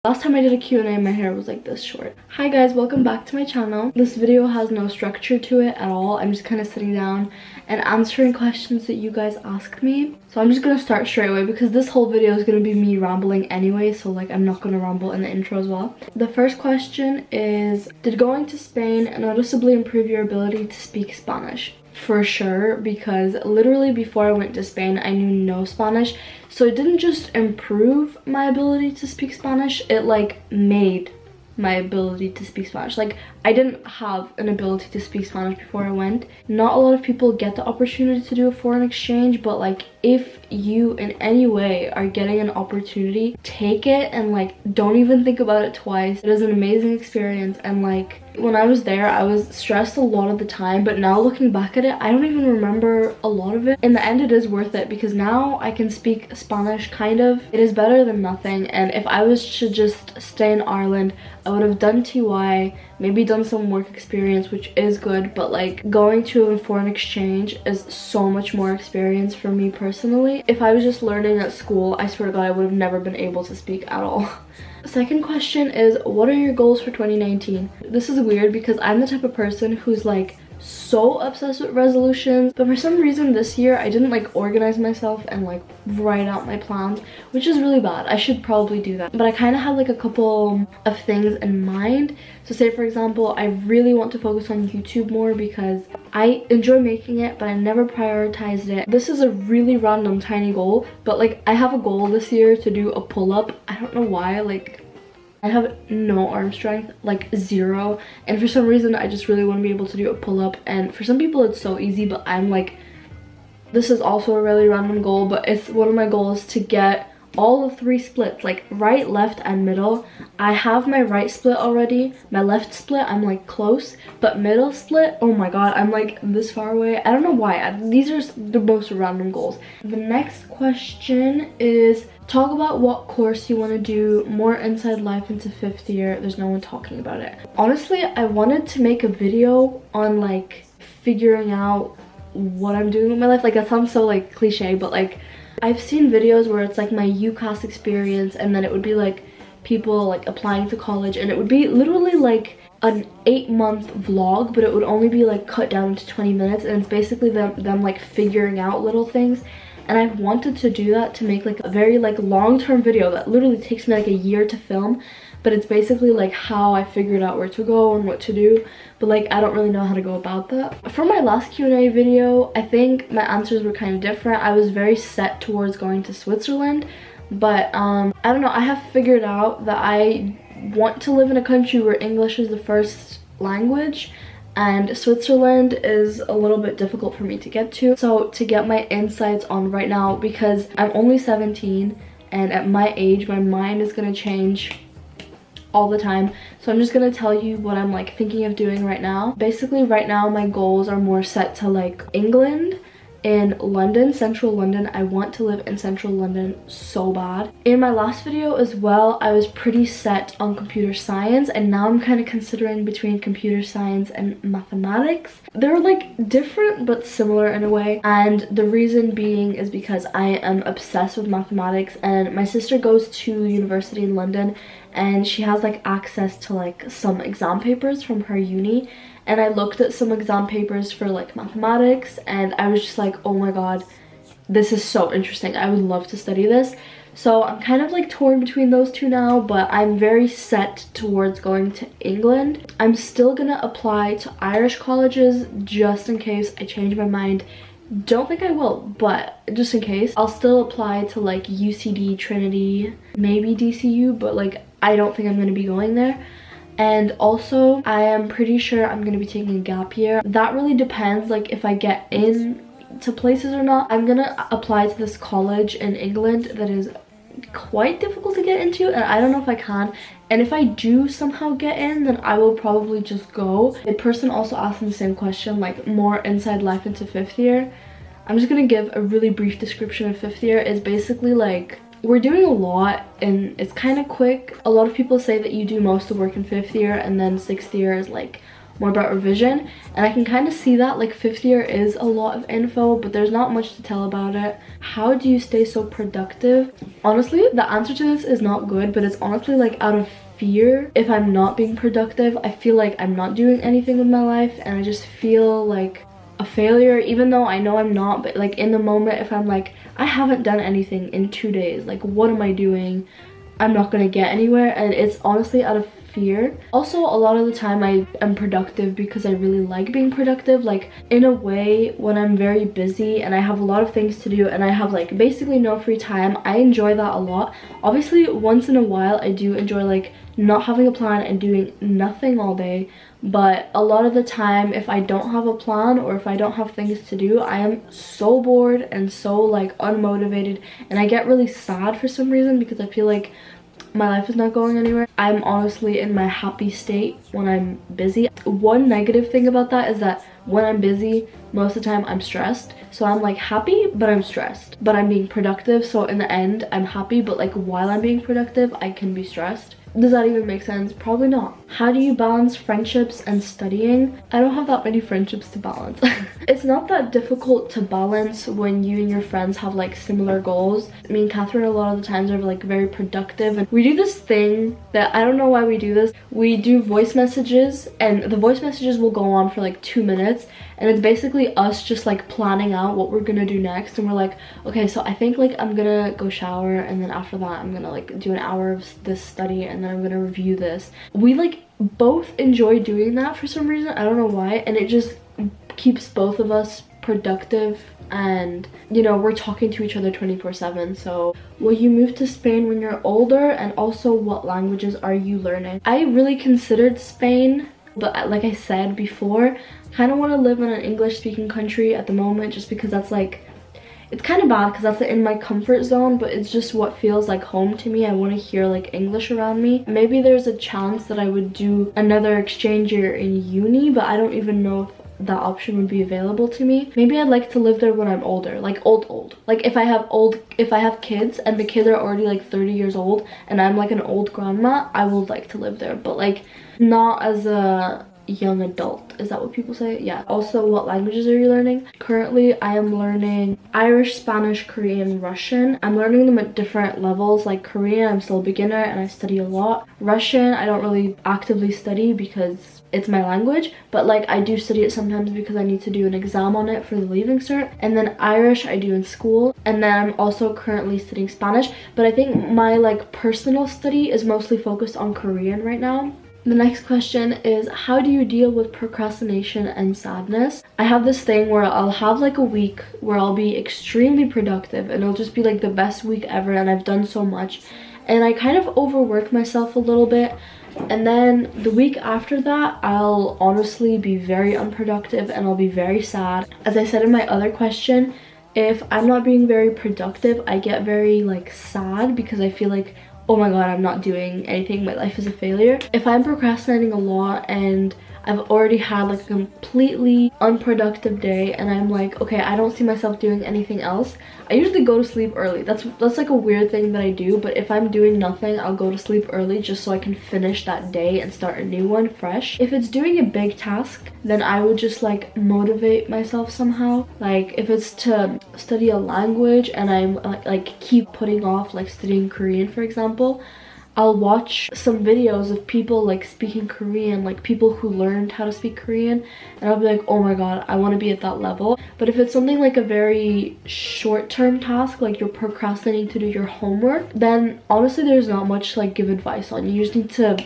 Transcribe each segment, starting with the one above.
Last time I did a Q&A, my hair was like this short. Hi guys, welcome back to my channel. This video has no structure to it at all. I'm just kind of sitting down and answering questions that you guys asked me. So I'm just gonna start straight away because this whole video is gonna be me rambling anyway, so like I'm not gonna ramble in the intro as well. The first question is, did going to Spain noticeably improve your ability to speak Spanish? For sure, because literally before I went to Spain I knew no Spanish, so it didn't just improve my ability to speak Spanish, it like made my ability to speak Spanish. Like, I didn't have an ability to speak Spanish before I went. Not a lot of people get the opportunity to do a foreign exchange, but like if you in any way are getting an opportunity, take it and like don't even think about it twice. It is an amazing experience, and like when I was there I was stressed a lot of the time, but now looking back at it I don't even remember a lot of it. In the end it is worth it because now I can speak Spanish kind of. It is better than nothing, and if I was to just stay in Ireland I would have done TY, maybe done some work experience, which is good, but like going to a foreign exchange is so much more experience for me personally. If I was just learning at school, I swear to God I would have never been able to speak at all. Second question is, what are your goals for 2019? This is weird because I'm the type of person who's like so obsessed with resolutions, but for some reason this year I didn't like organize myself and like write out my plans, which is really bad. I should probably do that, but I kind of had like a couple of things in mind. So say for example, I really want to focus on YouTube more because I enjoy making it, but I never prioritized it. This is a really random tiny goal, but like I have a goal this year to do a pull-up. I don't know why, like I have no arm strength, like zero, and for some reason I just really want to be able to do a pull-up, and for some people it's so easy, but I'm like, this is also a really random goal, but it's one of my goals to get all the 3 splits, like right, left, and middle. I have my right split already. My left split I'm like close, but middle split, oh my god, I'm like this far away. I don't know why. These are the most random goals. The next question is, talk about what course you want to do, more inside life into 5th year. There's no one talking about it. Honestly, I wanted to make a video on like figuring out what I'm doing with my life. Like that sounds so like cliche, but like I've seen videos where it's like my UCAS experience, and then it would be like people like applying to college, and it would be literally like an 8-month vlog, but it would only be like cut down to 20 minutes, and it's basically them like figuring out little things. And I've wanted to do that, to make like a very like long-term video that literally takes me like a year to film, but it's basically like how I figured out where to go and what to do, but like I don't really know how to go about that. For my last Q&A video, I think my answers were kind of different. I was very set towards going to Switzerland, but I don't know, I have figured out that I want to live in a country where English is the first language, and Switzerland is a little bit difficult for me to get to. So to get my insights on right now, because I'm only 17 and at my age my mind is gonna change all the time, so I'm just gonna tell you what I'm like thinking of doing right now. Basically right now my goals are more set to like England, in London, central London. I want to live in central London so bad. In my last video as well, I was pretty set on computer science, and now I'm kind of considering between computer science and mathematics. They're like different but similar in a way, and the reason being is because I am obsessed with mathematics, and my sister goes to university in London and she has like access to like some exam papers from her uni, and I looked at some exam papers for like mathematics and I was just like, oh my god, this is so interesting, I would love to study this. So I'm kind of like torn between those two now, but I'm very set towards going to England. I'm still gonna apply to Irish colleges just in case I change my mind. Don't think I will, but just in case, I'll still apply to like UCD, Trinity, maybe DCU, but like I don't think I'm gonna be going there. And also I am pretty sure I'm gonna be taking a gap year. That really depends like if I get in to places or not. I'm gonna apply to this college in England that is quite difficult to get into, and I don't know if I can, and if I do somehow get in then I will probably just go. A person also asked me the same question, like more inside life into 5th year. I'm just gonna give a really brief description of 5th year. It's basically like we're doing a lot and it's kind of quick. A lot of people say that you do most of the work in 5th year and then 6th year is like more about revision, and I can kind of see that. Like 5th year is a lot of info, but there's not much to tell about it. How do you stay so productive? Honestly, the answer to this is not good, but it's honestly like out of fear. If I'm not being productive, I feel like I'm not doing anything with my life, and I just feel like a failure, even though I know I'm not. But like in the moment, if I'm like, I haven't done anything in 2 days, like what am I doing? I'm not gonna get anywhere, and it's honestly out of fear. Also, a lot of the time I am productive because I really like being productive. Like in a way, when I'm very busy and I have a lot of things to do and I have like basically no free time, I enjoy that a lot. Obviously, once in a while I do enjoy like not having a plan and doing nothing all day, but a lot of the time if I don't have a plan or if I don't have things to do, I am so bored and so like unmotivated, and I get really sad for some reason because I feel like my life is not going anywhere. I'm honestly in my happy state when I'm busy. One negative thing about that is that when I'm busy, most of the time I'm stressed. So I'm like happy, but I'm stressed. But I'm being productive, so in the end, I'm happy, but like while I'm being productive, I can be stressed. Does that even make sense? Probably not. How do you balance friendships and studying? I don't have that many friendships to balance. It's not that difficult to balance when you and your friends have like similar goals. Me and Catherine a lot of the times are like very productive, and we do this thing that I don't know why we do this. We do voice messages, and the voice messages will go on for like 2 minutes, and it's basically us just like planning out what we're gonna do next. And we're like, okay, so I think like I'm gonna go shower, and then after that I'm gonna like do an hour of this study, and then I'm gonna review this. We like both enjoy doing that for some reason. I don't know why, and it just keeps both of us productive, and you know, we're talking to each other 24/7. So will you move to Spain when you're older, and also what languages are you learning? I really considered Spain, but like I said before, I kind of want to live in an English speaking country at the moment, just because that's like, it's kind of bad because that's in my comfort zone, but it's just what feels like home to me. I want to hear like English around me. Maybe there's a chance that I would do another exchange year in uni, but I don't even know if that option would be available to me. Maybe I'd like to live there when I'm older, like old. Like if I have kids and the kids are already like 30 years old and I'm like an old grandma, I would like to live there, but like not as a young adult. Is that what people say? Yeah. Also, what languages are you learning? Currently I am learning Irish, Spanish, Korean, Russian. I'm learning them at different levels. Like Korean, I'm still a beginner and I study a lot. Russian, I don't really actively study because it's my language, but like I do study it sometimes because I need to do an exam on it for the leaving cert. And then Irish I do in school, and then I'm also currently studying Spanish, but I think my like personal study is mostly focused on Korean right now. The next question is, how do you deal with procrastination and sadness? I have this thing where I'll have like a week where I'll be extremely productive and it'll just be like the best week ever and I've done so much, and I kind of overwork myself a little bit, and then the week after that I'll honestly be very unproductive and I'll be very sad. As I said in my other question, if I'm not being very productive, I get very like sad because I feel like, oh my god, I'm not doing anything, my life is a failure. If I'm procrastinating a lot and I've already had like a completely unproductive day and I'm like, okay, I don't see myself doing anything else, I usually go to sleep early. That's like a weird thing that I do, but if I'm doing nothing, I'll go to sleep early just so I can finish that day and start a new one fresh. If it's doing a big task, then I would just like motivate myself somehow. Like if it's to study a language and I'm like keep putting off like studying Korean, for example, I'll watch some videos of people like speaking Korean, like people who learned how to speak Korean, and I'll be like, oh my god, I want to be at that level. But if it's something like a very short-term task, like you're procrastinating to do your homework, then honestly there's not much to like give advice on. You just need to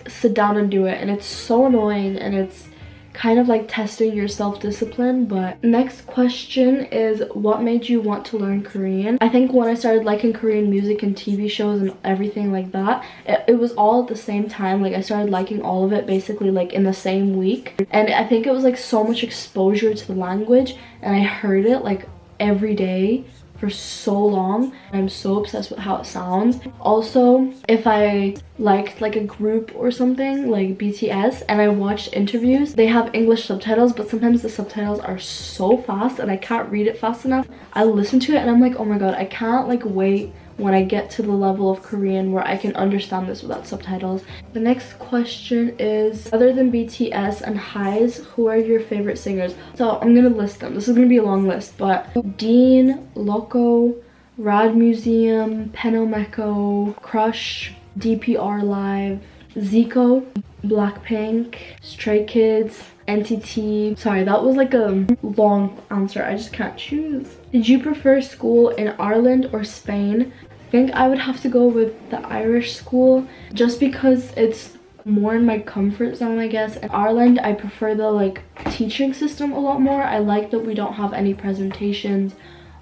sit down and do it, and it's so annoying and it's kind of like testing your self-discipline. But next question is, what made you want to learn Korean? I think when I started liking Korean music and TV shows and everything like that, it was all at the same time. Like I started liking all of it basically like in the same week, and I think it was like so much exposure to the language and I heard it like every day for so long. I'm so obsessed with how it sounds. Also, if I liked like a group or something like BTS and I watched interviews, they have English subtitles, but sometimes the subtitles are so fast and I can't read it fast enough. I listen to it and I'm like, oh my god, I can't like wait when I get to the level of Korean where I can understand this without subtitles. The next question is, other than BTS and HYBE, who are your favorite singers? So I'm gonna list them. This is gonna be a long list, but Dean, Loco, Rad Museum, Penomeko, Crush, DPR Live, Zico, Blackpink, Stray Kids, NCT. Sorry, that was like a long answer. I just can't choose. Did you prefer school in Ireland or Spain? I think I would have to go with the Irish school just because it's more in my comfort zone, I guess. In Ireland, I prefer the like teaching system a lot more. I like that we don't have any presentations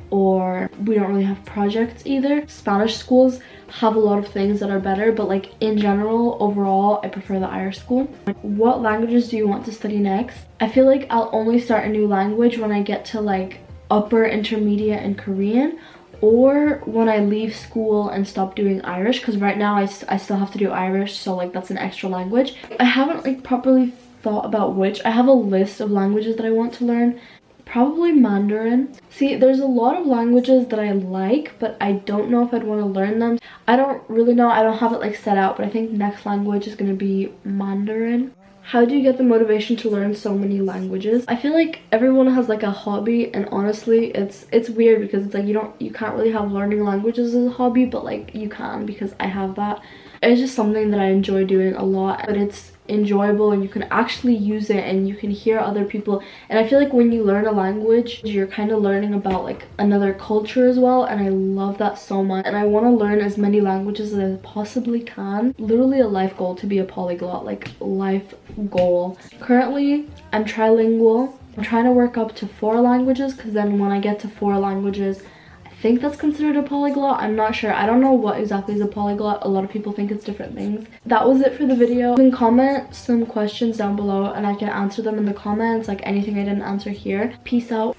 or we don't really have projects either. Spanish schools have a lot of things that are better, but like in general, overall, I prefer the Irish school. What languages do you want to study next? I feel like I'll only start a new language when I get to like upper intermediate in Korean, or when I leave school and stop doing Irish, because right now I still have to do Irish, so like that's an extra language. I haven't like properly thought about which. I have a list of languages that I want to learn. Probably Mandarin. See, there's a lot of languages that I like, but I don't know if I'd want to learn them. I don't really know. I don't have it like set out, but I think next language is going to be Mandarin. How do you get the motivation to learn so many languages? I feel like everyone has like a hobby, and honestly it's weird because it's like you can't really have learning languages as a hobby, but like you can, because I have that. It's just something that I enjoy doing a lot, but it's enjoyable and you can actually use it and you can hear other people. And I feel like when you learn a language, you're kind of learning about like another culture as well, and I love that so much. And I want to learn as many languages as I possibly can. Literally a life goal to be a polyglot, like life goal. Currently I'm trilingual. I'm trying to work up to 4 languages, because then when I get to 4 languages, I think that's considered a polyglot. I'm not sure. I don't know what exactly is a polyglot. A lot of people think it's different things. That was it for the video. You can comment some questions down below and I can answer them in the comments, like anything I didn't answer here. Peace out.